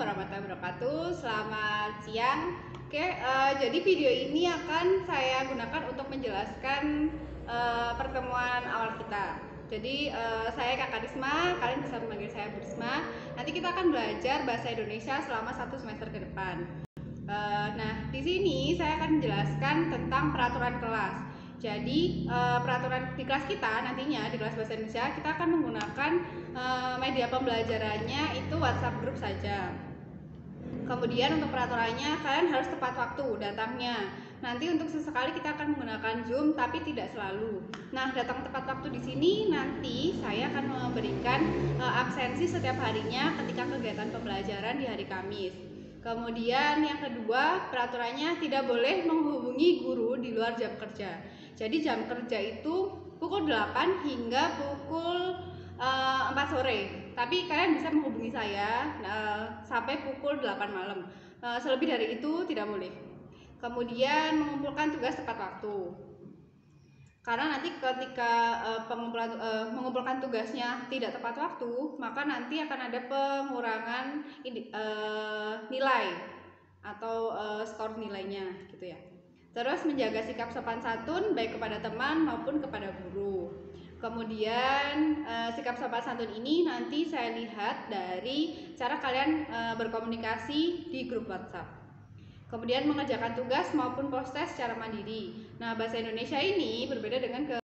warahmatullahi wabarakatuh. Selamat siang. Jadi video ini akan saya gunakan untuk menjelaskan pertemuan awal kita. Jadi saya Kakak Risma, kalian bisa memanggil saya Risma. Nanti kita akan belajar bahasa Indonesia selama 1 semester ke depan. Nah, di sini saya akan menjelaskan tentang peraturan kelas. Jadi peraturan di kelas kita nantinya di kelas bahasa Indonesia kita akan menggunakan media pembelajarannya itu WhatsApp grup saja. Kemudian untuk peraturannya kalian harus tepat waktu datangnya. Nanti untuk sesekali kita akan menggunakan Zoom tapi tidak selalu. Nah, datang tepat waktu di sini nanti saya akan memberikan absensi setiap harinya ketika kegiatan pembelajaran di hari Kamis. Kemudian yang kedua, peraturannya tidak boleh menghubungi guru di luar jam kerja. Jadi jam kerja itu pukul 8 hingga pukul 4 sore. Tapi kalian bisa menghubungi saya sampai pukul 8 malam. Selebih dari itu tidak boleh. Kemudian mengumpulkan tugas tepat waktu. Karena nanti ketika mengumpulkan tugasnya tidak tepat waktu, maka nanti akan ada pengurangan nilai atau skor nilainya gitu ya. Terus menjaga sikap sopan santun baik kepada teman maupun kepada guru. Kemudian sikap sopan santun ini nanti saya lihat dari cara kalian berkomunikasi di grup WhatsApp. Kemudian mengerjakan tugas maupun proses secara mandiri. Nah, bahasa Indonesia ini berbeda dengan kelas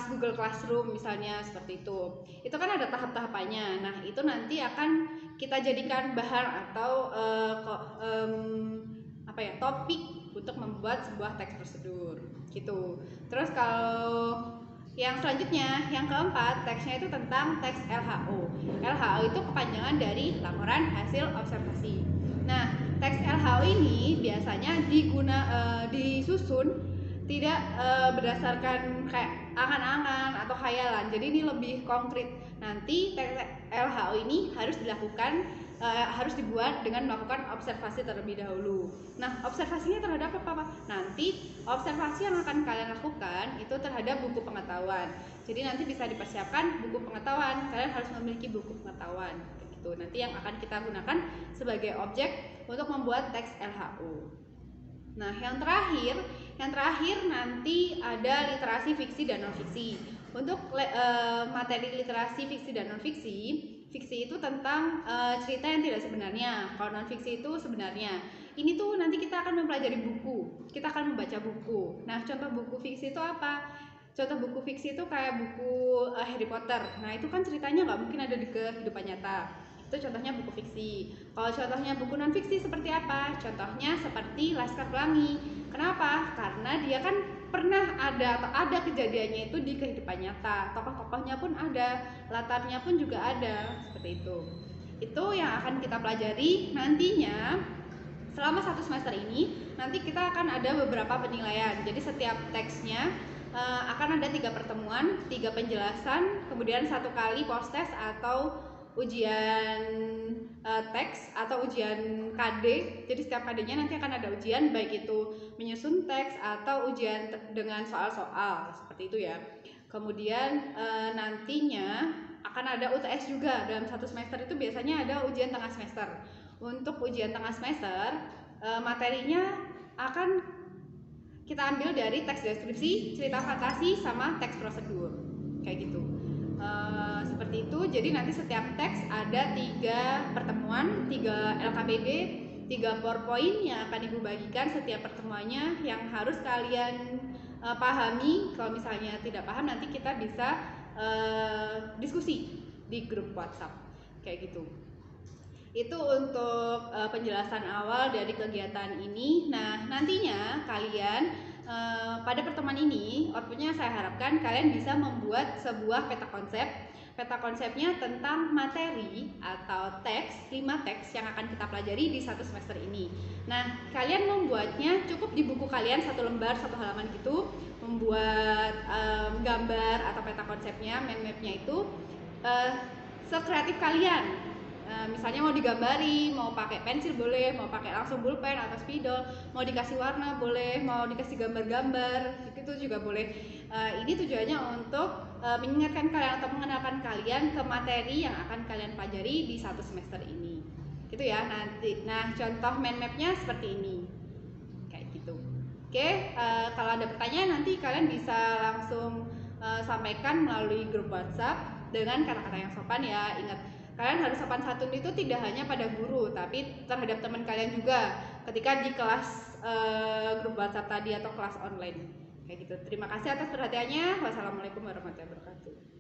Google Classroom misalnya seperti itu. Itu kan ada tahap-tahapannya. Nah, itu nanti akan kita jadikan bahan atau topik untuk membuat sebuah teks prosedur gitu. Terus kalau yang selanjutnya, yang keempat, teksnya itu tentang teks LHO. LHO itu kepanjangan dari laporan hasil observasi. Nah, teks LHO ini biasanya disusun tidak berdasarkan kayak angan-angan atau khayalan. Jadi ini lebih konkret. Nanti teks LHO ini harus dibuat dengan melakukan observasi terlebih dahulu. Nah, observasinya terhadap apa? Nanti observasi yang akan kalian lakukan itu terhadap buku pengetahuan. Jadi nanti bisa dipersiapkan buku pengetahuan. Kalian harus memiliki buku pengetahuan. Gitu. Nanti yang akan kita gunakan sebagai objek untuk membuat teks LHO. Nah, yang terakhir nanti ada literasi fiksi dan non-fiksi. Untuk materi literasi fiksi dan non-fiksi, fiksi itu tentang cerita yang tidak sebenarnya. Kalau non-fiksi itu sebenarnya. ini tuh nanti kita akan mempelajari buku, kita akan membaca buku. Nah, contoh buku fiksi itu apa? Contoh buku fiksi itu kayak buku Harry Potter. Nah, itu kan ceritanya nggak mungkin ada di kehidupan nyata. Itu contohnya buku fiksi. Kalau contohnya buku non fiksi seperti apa? Contohnya seperti Laskar Pelangi. Kenapa? Karena dia kan pernah ada atau ada kejadiannya itu di kehidupan nyata. Tokoh-tokohnya pun ada, latarnya pun juga ada, seperti itu. Itu yang akan kita pelajari nantinya selama 1 semester ini. Nanti kita akan ada beberapa penilaian. Jadi setiap teksnya akan ada 3 pertemuan, 3 penjelasan, kemudian 1 kali post test atau ujian teks atau ujian KD. Jadi setiap KD-nya nanti akan ada ujian, baik itu menyusun teks atau ujian dengan soal-soal, seperti itu ya. Kemudian nantinya akan ada UTS juga. Dalam 1 semester itu biasanya ada ujian tengah semester. Untuk ujian tengah semester materinya akan kita ambil dari teks deskripsi, cerita fantasi, sama teks prosedur, kayak gitu. Seperti itu. Jadi nanti setiap teks ada 3 pertemuan, 3 LKPD, 3 PowerPoint yang akan ibu bagikan setiap pertemuannya, yang harus kalian pahami. Kalau misalnya tidak paham, nanti kita bisa diskusi di grup WhatsApp, kayak gitu. Itu untuk penjelasan awal dari kegiatan ini. Nah, nantinya kalian pada pertemuan ini, outputnya saya harapkan kalian bisa membuat sebuah peta konsep. Peta konsepnya tentang materi atau teks, 5 teks yang akan kita pelajari di 1 semester ini. Nah, kalian membuatnya cukup di buku kalian 1 lembar, 1 halaman gitu, membuat gambar atau peta konsepnya, mind map-nya itu sekreatif kalian. Misalnya mau digambari, mau pakai pensil boleh, mau pakai langsung pulpen atau spidol, mau dikasih warna boleh, mau dikasih gambar-gambar, itu juga boleh. Ini tujuannya untuk mengingatkan kalian atau mengenalkan kalian ke materi yang akan kalian pelajari di 1 semester ini. Gitu ya nanti. Nah, contoh mind map-nya seperti ini, kayak gitu. Oke, kalau ada pertanyaan nanti kalian bisa langsung sampaikan melalui grup WhatsApp dengan kata-kata yang sopan ya. Ingat, kalian harus sopan santun itu tidak hanya pada guru, tapi terhadap teman kalian juga ketika di kelas grup WhatsApp tadi atau kelas online, kayak gitu. Terima kasih atas perhatiannya. Wassalamualaikum warahmatullahi wabarakatuh.